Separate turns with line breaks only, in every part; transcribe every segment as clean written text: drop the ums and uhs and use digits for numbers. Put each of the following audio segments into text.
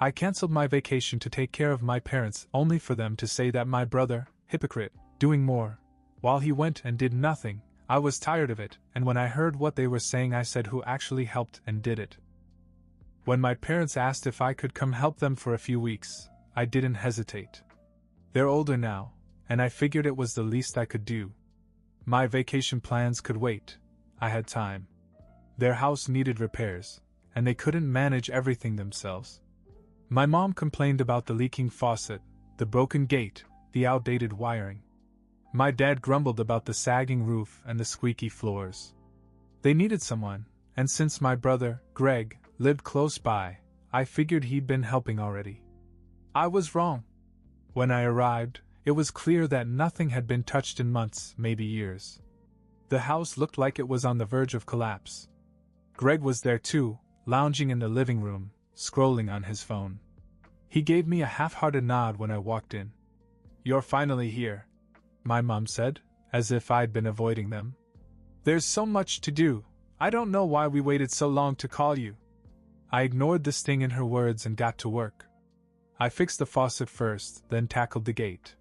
I cancelled my vacation to take care of my parents only for them to say that my brother, hypocrite, doing more, while he went and did nothing. I was tired of it, and when I heard what they were saying I said who actually helped and did it. When my parents asked if I could come help them for a few weeks, I didn't hesitate. They're older now, and I figured it was the least I could do. My vacation plans could wait. I had time. Their house needed repairs, and they couldn't manage everything themselves. My mom complained about the leaking faucet, the broken gate, the outdated wiring. My dad grumbled about the sagging roof and the squeaky floors. They needed someone, and since my brother, Greg, lived close by, I figured he'd been helping already. I was wrong. When I arrived, it was clear that nothing had been touched in months, maybe years. The house looked like it was on the verge of collapse. Greg was there too, lounging in the living room, scrolling on his phone. He gave me a half-hearted nod when I walked in. "You're finally here," my mom said, as if I'd been avoiding them. "There's so much to do. I don't know why we waited so long to call you." I ignored the sting in her words and got to work. I fixed the faucet first, then tackled the gate.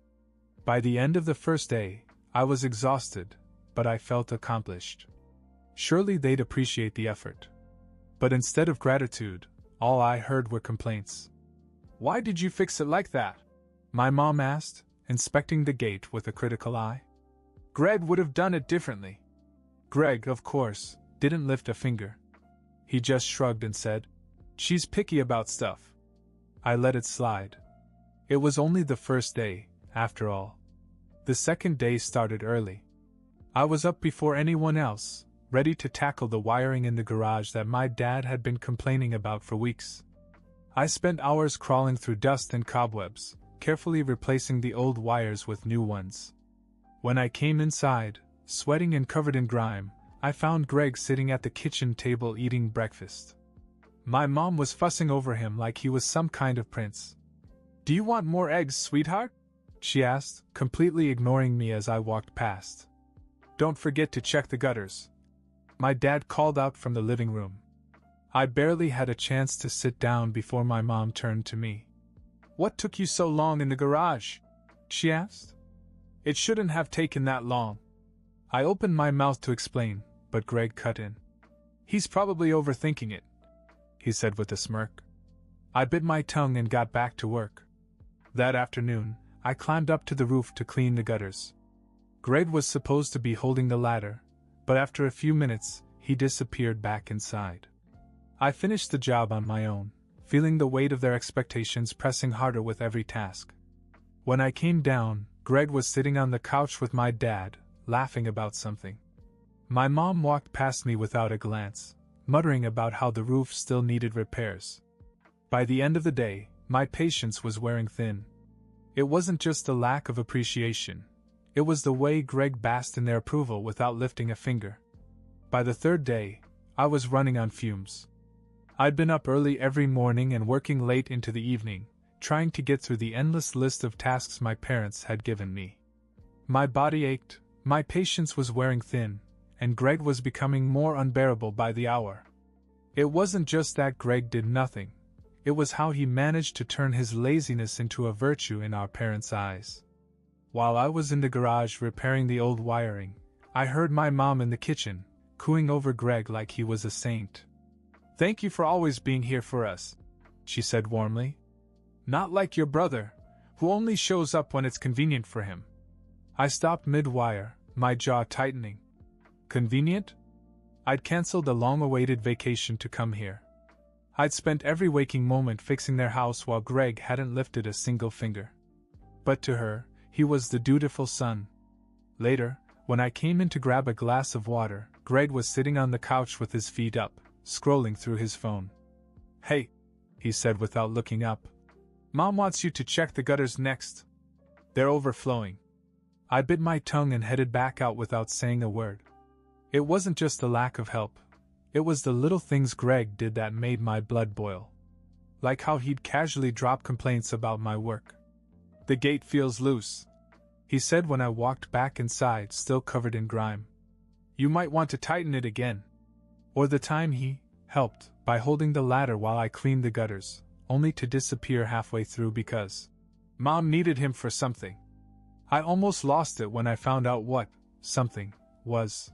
By the end of the first day, I was exhausted, but I felt accomplished. Surely they'd appreciate the effort. But instead of gratitude, all I heard were complaints. "Why did you fix it like that?" my mom asked, inspecting the gate with a critical eye. "Greg would have done it differently." Greg, of course, didn't lift a finger. He just shrugged and said, "She's picky about stuff." I let it slide. It was only the first day, after all. The second day started early. I was up before anyone else, ready to tackle the wiring in the garage that my dad had been complaining about for weeks. I spent hours crawling through dust and cobwebs, carefully replacing the old wires with new ones. When I came inside, sweating and covered in grime, I found Greg sitting at the kitchen table eating breakfast. My mom was fussing over him like he was some kind of prince. "Do you want more eggs, sweetheart?" she asked, completely ignoring me as I walked past. "Don't forget to check the gutters," my dad called out from the living room. I barely had a chance to sit down before my mom turned to me. "What took you so long in the garage?" she asked. "It shouldn't have taken that long." I opened my mouth to explain, but Greg cut in. "He's probably overthinking it," he said with a smirk. I bit my tongue and got back to work. That afternoon, I climbed up to the roof to clean the gutters. Greg was supposed to be holding the ladder, but after a few minutes, he disappeared back inside. I finished the job on my own, feeling the weight of their expectations pressing harder with every task. When I came down, Greg was sitting on the couch with my dad, laughing about something. My mom walked past me without a glance, muttering about how the roof still needed repairs. By the end of the day, my patience was wearing thin. It wasn't just a lack of appreciation. It was the way Greg basked in their approval without lifting a finger. By the third day, I was running on fumes. I'd been up early every morning and working late into the evening, trying to get through the endless list of tasks my parents had given me. My body ached, my patience was wearing thin, and Greg was becoming more unbearable by the hour. It wasn't just that Greg did nothing. It was how he managed to turn his laziness into a virtue in our parents' eyes. While I was in the garage repairing the old wiring, I heard my mom in the kitchen, cooing over Greg like he was a saint. "Thank you for always being here for us," she said warmly. "Not like your brother, who only shows up when it's convenient for him." I stopped mid-wire, my jaw tightening. Convenient? I'd cancelled a long-awaited vacation to come here. I'd spent every waking moment fixing their house while Greg hadn't lifted a single finger. But to her, he was the dutiful son. Later, when I came in to grab a glass of water, Greg was sitting on the couch with his feet up, scrolling through his phone. "Hey," he said without looking up. "Mom wants you to check the gutters next. They're overflowing." I bit my tongue and headed back out without saying a word. It wasn't just the lack of help. It was the little things Greg did that made my blood boil. Like how he'd casually drop complaints about my work. "The gate feels loose," he said when I walked back inside, still covered in grime. "You might want to tighten it again." Or the time he helped by holding the ladder while I cleaned the gutters, only to disappear halfway through because Mom needed him for something. I almost lost it when I found out what something was.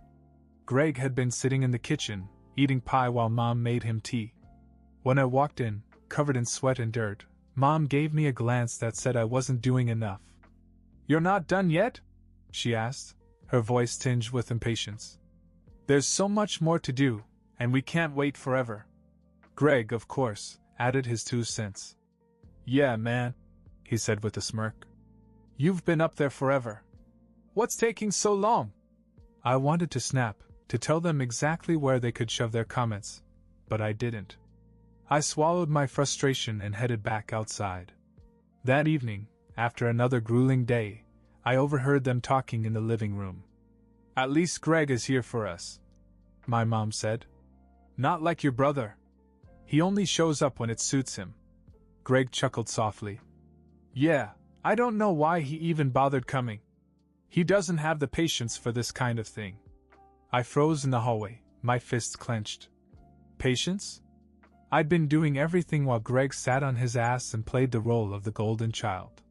Greg had been sitting in the kitchen, eating pie while Mom made him tea. When I walked in, covered in sweat and dirt, Mom gave me a glance that said I wasn't doing enough. "You're not done yet?" she asked, her voice tinged with impatience. "There's so much more to do, and we can't wait forever." Greg, of course, added his 2 cents. "Yeah, man," he said with a smirk. "You've been up there forever. What's taking so long?" I wanted to snap, to tell them exactly where they could shove their comments, but I didn't. I swallowed my frustration and headed back outside. That evening, after another grueling day, I overheard them talking in the living room. "At least Greg is here for us," my mom said. "Not like your brother. He only shows up when it suits him." Greg chuckled softly. "Yeah, I don't know why he even bothered coming. He doesn't have the patience for this kind of thing." I froze in the hallway, my fists clenched. Patience? I'd been doing everything while Greg sat on his ass and played the role of the golden child.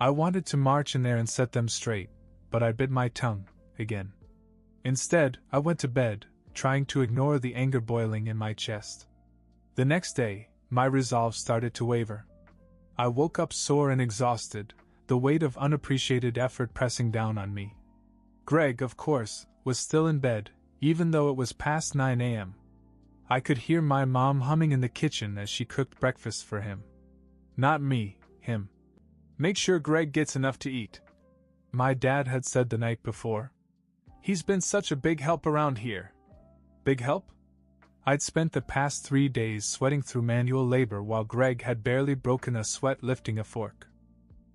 I wanted to march in there and set them straight, but I bit my tongue, again. Instead, I went to bed, trying to ignore the anger boiling in my chest. The next day, my resolve started to waver. I woke up sore and exhausted, the weight of unappreciated effort pressing down on me. Greg, of course, was still in bed, even though it was past 9 a.m. I could hear my mom humming in the kitchen as she cooked breakfast for him. Not me, him. "Make sure Greg gets enough to eat," my dad had said the night before. "He's been such a big help around here." Big help? I'd spent the past 3 days sweating through manual labor while Greg had barely broken a sweat lifting a fork.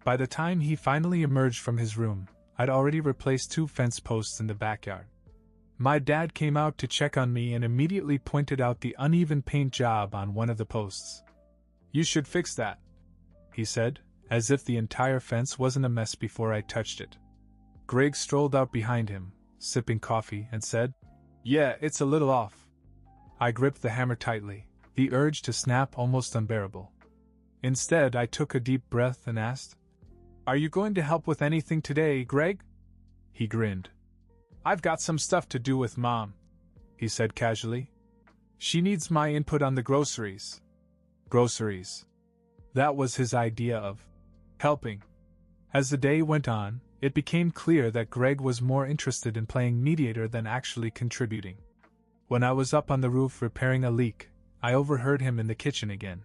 By the time he finally emerged from his room, I'd already replaced 2 fence posts in the backyard. My dad came out to check on me and immediately pointed out the uneven paint job on one of the posts. "You should fix that," he said, as if the entire fence wasn't a mess before I touched it. Greg strolled out behind him, sipping coffee, and said, "Yeah, it's a little off." I gripped the hammer tightly, the urge to snap almost unbearable. Instead, I took a deep breath and asked, "Are you going to help with anything today, Greg?" He grinned. "I've got some stuff to do with Mom," he said casually. "She needs my input on the groceries." Groceries. That was his idea of helping. As the day went on, it became clear that Greg was more interested in playing mediator than actually contributing. When I was up on the roof repairing a leak, I overheard him in the kitchen again.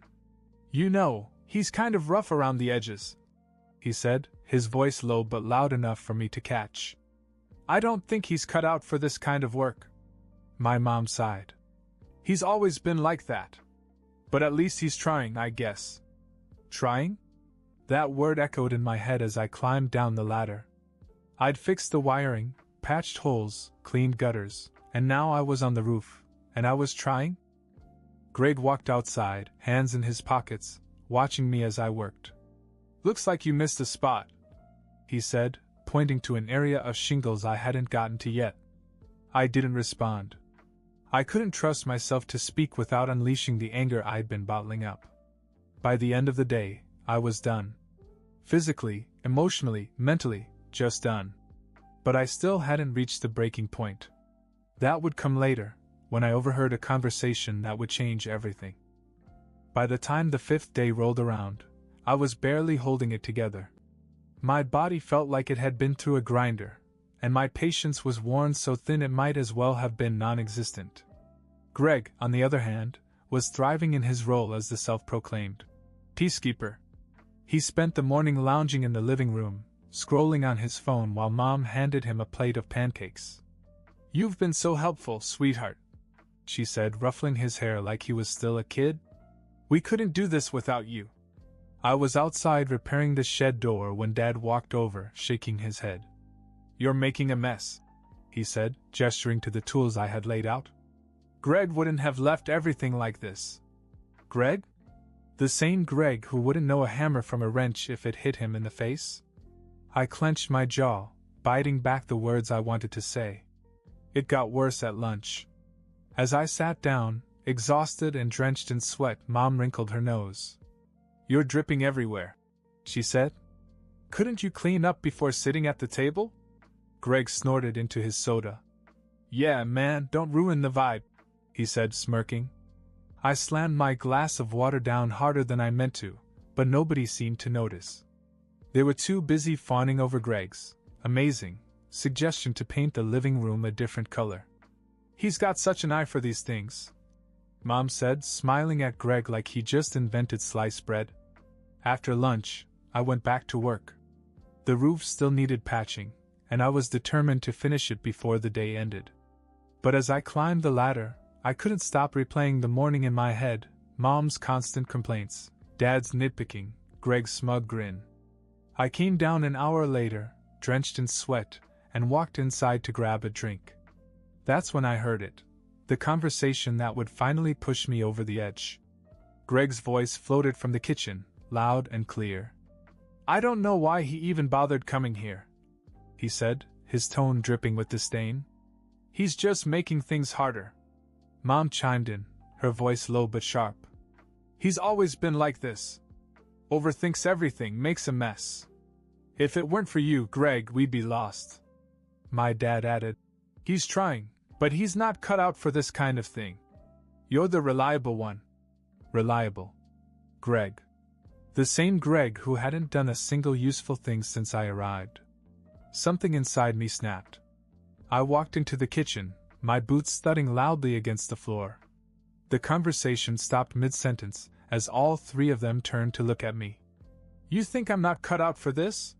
"You know, he's kind of rough around the edges," he said, his voice low but loud enough for me to catch. "I don't think he's cut out for this kind of work." My mom sighed. "He's always been like that. But at least he's trying, I guess." Trying? That word echoed in my head as I climbed down the ladder. I'd fixed the wiring, patched holes, cleaned gutters, and now I was on the roof, and I was trying? Greg walked outside, hands in his pockets, watching me as I worked. "Looks like you missed a spot," he said, pointing to an area of shingles I hadn't gotten to yet. I didn't respond. I couldn't trust myself to speak without unleashing the anger I'd been bottling up. By the end of the day, I was done. Physically, emotionally, mentally, just done. But I still hadn't reached the breaking point. That would come later, when I overheard a conversation that would change everything. By the time the 5th day rolled around, I was barely holding it together. My body felt like it had been through a grinder, and my patience was worn so thin it might as well have been non-existent. Greg, on the other hand, was thriving in his role as the self-proclaimed peacekeeper. He spent the morning lounging in the living room, scrolling on his phone while Mom handed him a plate of pancakes. "You've been so helpful, sweetheart," she said, ruffling his hair like he was still a kid. "We couldn't do this without you." I was outside repairing the shed door when Dad walked over, shaking his head. "You're making a mess," he said, gesturing to the tools I had laid out. "Greg wouldn't have left everything like this." Greg? The same Greg who wouldn't know a hammer from a wrench if it hit him in the face? I clenched my jaw, biting back the words I wanted to say. It got worse at lunch. As I sat down, exhausted and drenched in sweat, Mom wrinkled her nose. You're dripping everywhere, she said. Couldn't you clean up before sitting at the table? Greg snorted into his soda. Yeah, man, don't ruin the vibe, he said, smirking. I slammed my glass of water down harder than I meant to, but nobody seemed to notice. They were too busy fawning over Greg's amazing suggestion to paint the living room a different color. He's got such an eye for these things, Mom said, smiling at Greg like he just invented sliced bread. After lunch, I went back to work. The roof still needed patching, and I was determined to finish it before the day ended. But as I climbed the ladder, I couldn't stop replaying the morning in my head, Mom's constant complaints, Dad's nitpicking, Greg's smug grin. I came down an hour later, drenched in sweat, and walked inside to grab a drink. That's when I heard it. The conversation that would finally push me over the edge. Greg's voice floated from the kitchen, loud and clear. I don't know why he even bothered coming here, he said, his tone dripping with disdain. He's just making things harder. Mom chimed in, her voice low but sharp. He's always been like this. Overthinks everything, makes a mess. If it weren't for you, Greg, we'd be lost. My dad added. He's trying, but he's not cut out for this kind of thing. You're the reliable one. Reliable. Greg. The same Greg who hadn't done a single useful thing since I arrived. Something inside me snapped. I walked into the kitchen, my boots thudding loudly against the floor. The conversation stopped mid-sentence, as all three of them turned to look at me. You think I'm not cut out for this?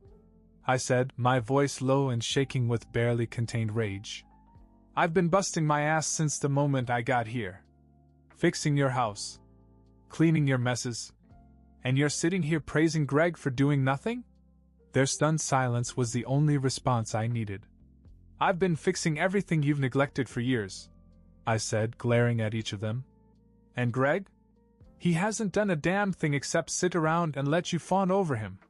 I said, my voice low and shaking with barely contained rage. I've been busting my ass since the moment I got here. Fixing your house. Cleaning your messes. And you're sitting here praising Greg for doing nothing? Their stunned silence was the only response I needed. I've been fixing everything you've neglected for years, I said, glaring at each of them. And Greg? He hasn't done a damn thing except sit around and let you fawn over him.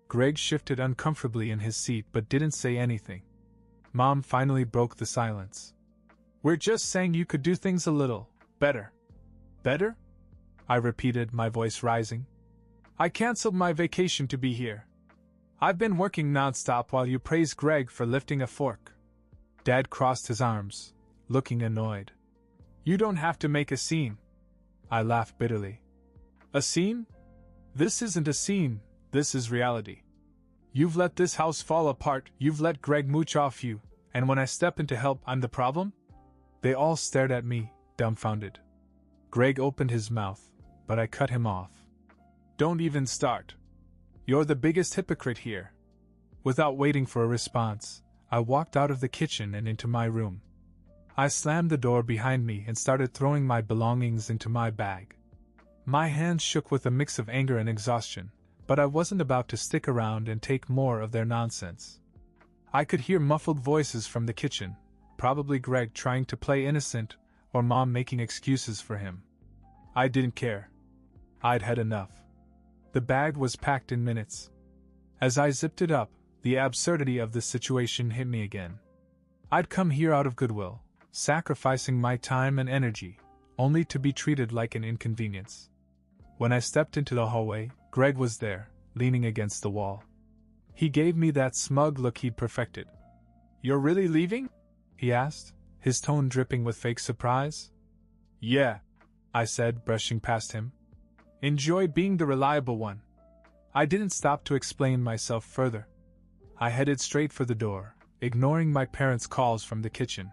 Greg shifted uncomfortably in his seat but didn't say anything. Mom finally broke the silence. We're just saying you could do things a little better. Better? I repeated, my voice rising. I canceled my vacation to be here. I've been working nonstop while you praise Greg for lifting a fork. Dad crossed his arms, looking annoyed. You don't have to make a scene. I laughed bitterly. A scene? This isn't a scene, this is reality. You've let this house fall apart, you've let Greg mooch off you, and when I step in to help, I'm the problem? They all stared at me, dumbfounded. Greg opened his mouth, but I cut him off. Don't even start. You're the biggest hypocrite here. Without waiting for a response, I walked out of the kitchen and into my room. I slammed the door behind me and started throwing my belongings into my bag. My hands shook with a mix of anger and exhaustion, but I wasn't about to stick around and take more of their nonsense. I could hear muffled voices from the kitchen, probably Greg trying to play innocent or Mom making excuses for him. I didn't care. I'd had enough. The bag was packed in minutes. As I zipped it up, the absurdity of the situation hit me again. I'd come here out of goodwill, sacrificing my time and energy, only to be treated like an inconvenience. When I stepped into the hallway, Greg was there, leaning against the wall. He gave me that smug look he'd perfected. You're really leaving? He asked, his tone dripping with fake surprise. Yeah, I said, brushing past him. Enjoy being the reliable one. I didn't stop to explain myself further. I headed straight for the door, ignoring my parents' calls from the kitchen.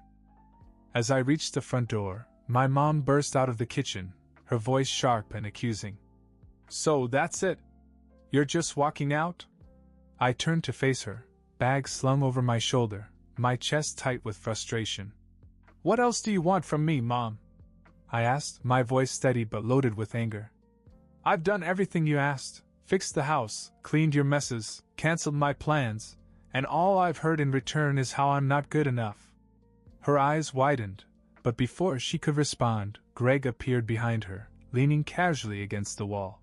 As I reached the front door, my mom burst out of the kitchen, her voice sharp and accusing. So that's it? You're just walking out? I turned to face her, bag slung over my shoulder, my chest tight with frustration. What else do you want from me, Mom? I asked, my voice steady but loaded with anger. I've done everything you asked, fixed the house, cleaned your messes, canceled my plans, and all I've heard in return is how I'm not good enough. Her eyes widened, but before she could respond, Greg appeared behind her, leaning casually against the wall.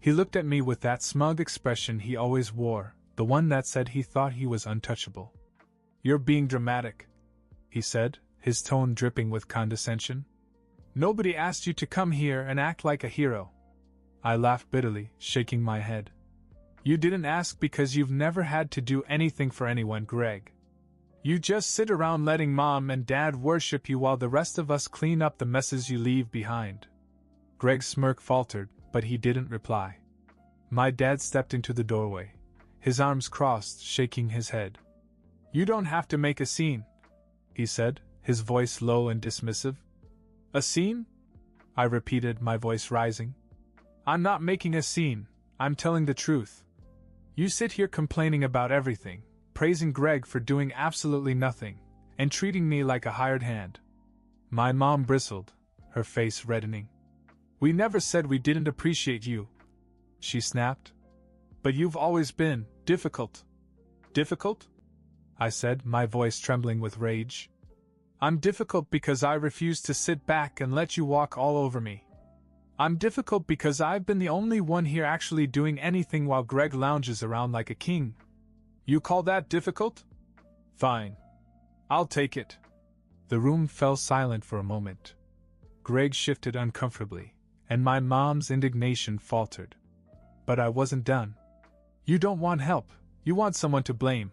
He looked at me with that smug expression he always wore, the one that said he thought he was untouchable. You're being dramatic, he said, his tone dripping with condescension. Nobody asked you to come here and act like a hero. I laughed bitterly, shaking my head. You didn't ask because you've never had to do anything for anyone, Greg. You just sit around letting Mom and Dad worship you while the rest of us clean up the messes you leave behind. Greg's smirk faltered, but he didn't reply. My dad stepped into the doorway, his arms crossed, shaking his head. You don't have to make a scene, he said, his voice low and dismissive. A scene? I repeated, my voice rising. I'm not making a scene, I'm telling the truth. You sit here complaining about everything, praising Greg for doing absolutely nothing, and treating me like a hired hand. My mom bristled, her face reddening. We never said we didn't appreciate you, she snapped. But you've always been difficult. Difficult? I said, my voice trembling with rage. I'm difficult because I refuse to sit back and let you walk all over me. I'm difficult because I've been the only one here actually doing anything while Greg lounges around like a king. You call that difficult? Fine. I'll take it. The room fell silent for a moment. Greg shifted uncomfortably, and my mom's indignation faltered. But I wasn't done. You don't want help, you want someone to blame,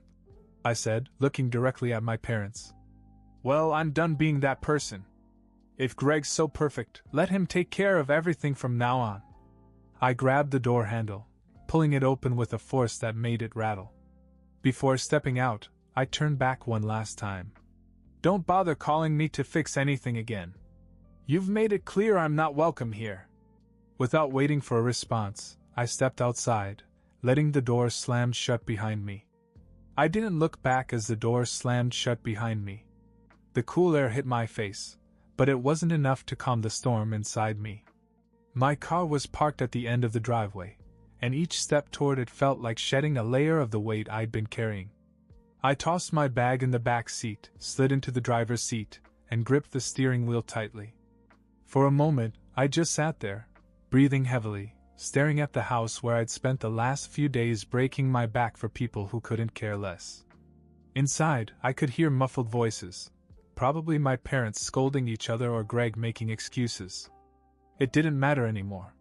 I said, looking directly at my parents. Well, I'm done being that person. If Greg's so perfect, let him take care of everything from now on. I grabbed the door handle, pulling it open with a force that made it rattle. Before stepping out, I turned back one last time. Don't bother calling me to fix anything again. You've made it clear I'm not welcome here. Without waiting for a response, I stepped outside, letting the door slam shut behind me. I didn't look back as the door slammed shut behind me. The cool air hit my face, but it wasn't enough to calm the storm inside me. My car was parked at the end of the driveway, and each step toward it felt like shedding a layer of the weight I'd been carrying. I tossed my bag in the back seat, slid into the driver's seat, and gripped the steering wheel tightly. For a moment, I just sat there, breathing heavily, staring at the house where I'd spent the last few days breaking my back for people who couldn't care less. Inside, I could hear muffled voices, probably my parents scolding each other or Greg making excuses. It didn't matter anymore.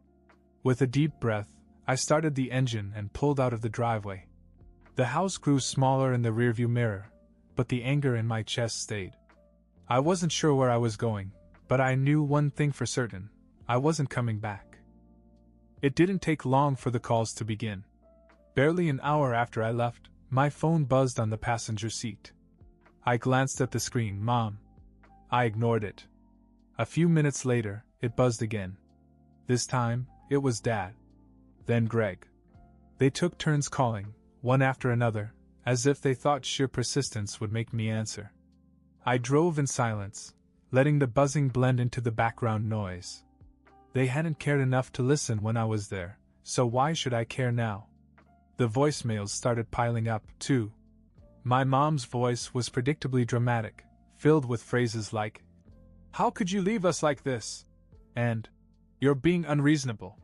With a deep breath, I started the engine and pulled out of the driveway. The house grew smaller in the rearview mirror, but the anger in my chest stayed. I wasn't sure where I was going, but I knew one thing for certain: I wasn't coming back. It didn't take long for the calls to begin. Barely an hour after I left, my phone buzzed on the passenger seat. I glanced at the screen. Mom. I ignored it. A few minutes later, it buzzed again. This time, it was Dad. Then Greg. They took turns calling, one after another, as if they thought sheer persistence would make me answer. I drove in silence, letting the buzzing blend into the background noise. They hadn't cared enough to listen when I was there, so why should I care now? The voicemails started piling up, too. My mom's voice was predictably dramatic, filled with phrases like, "How could you leave us like this?" and "You're being unreasonable."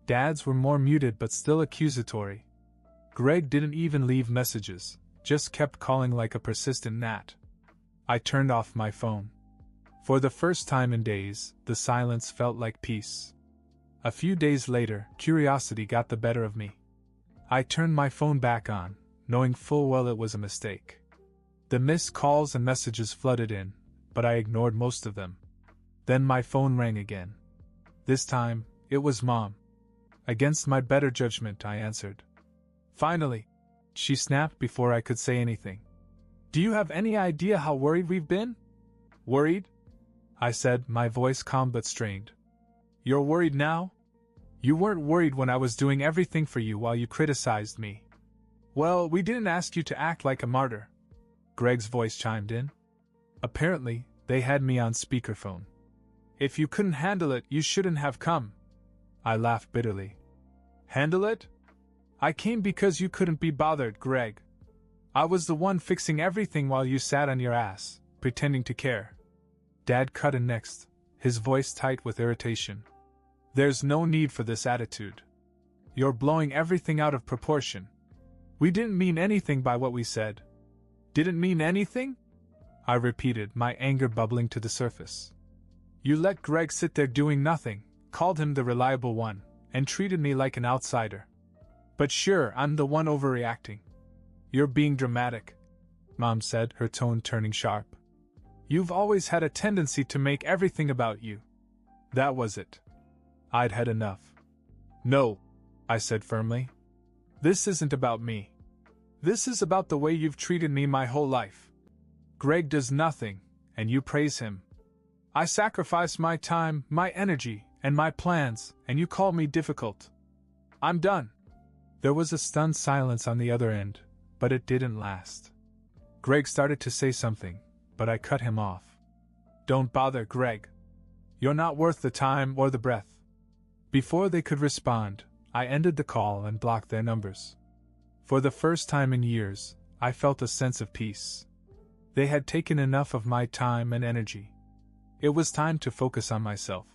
Dad's were more muted but still accusatory. Greg didn't even leave messages, just kept calling like a persistent gnat. I turned off my phone. For the first time in days, the silence felt like peace. A few days later, curiosity got the better of me. I turned my phone back on, knowing full well it was a mistake. The missed calls and messages flooded in, but I ignored most of them. Then my phone rang again. This time, it was Mom. Against my better judgment, I answered. "Finally," she snapped before I could say anything. "Do you have any idea how worried we've been?" "Worried?" I said, my voice calm but strained. "You're worried now? You weren't worried when I was doing everything for you while you criticized me." "Well, we didn't ask you to act like a martyr," Greg's voice chimed in. Apparently, they had me on speakerphone. "If you couldn't handle it, you shouldn't have come." I laughed bitterly. "Handle it? I came because you couldn't be bothered, Greg. I was the one fixing everything while you sat on your ass, pretending to care." Dad cut in next, his voice tight with irritation. "There's no need for this attitude. You're blowing everything out of proportion. We didn't mean anything by what we said." "Didn't mean anything?" I repeated, my anger bubbling to the surface. "You let Greg sit there doing nothing, called him the reliable one, and treated me like an outsider. But sure, I'm the one overreacting. You're being dramatic, Mom said, her tone turning sharp. You've always had a tendency to make everything about you. That was it. I'd had enough. No, I said firmly. This isn't about me. This is about the way you've treated me my whole life. Greg does nothing, and you praise him. I sacrifice my time, my energy, and my plans, and you call me difficult. I'm done. There was a stunned silence on the other end, but it didn't last. Greg started to say something, but I cut him off. Don't bother, Greg. You're not worth the time or the breath. Before they could respond, I ended the call and blocked their numbers. For the first time in years, I felt a sense of peace. They had taken enough of my time and energy. It was time to focus on myself.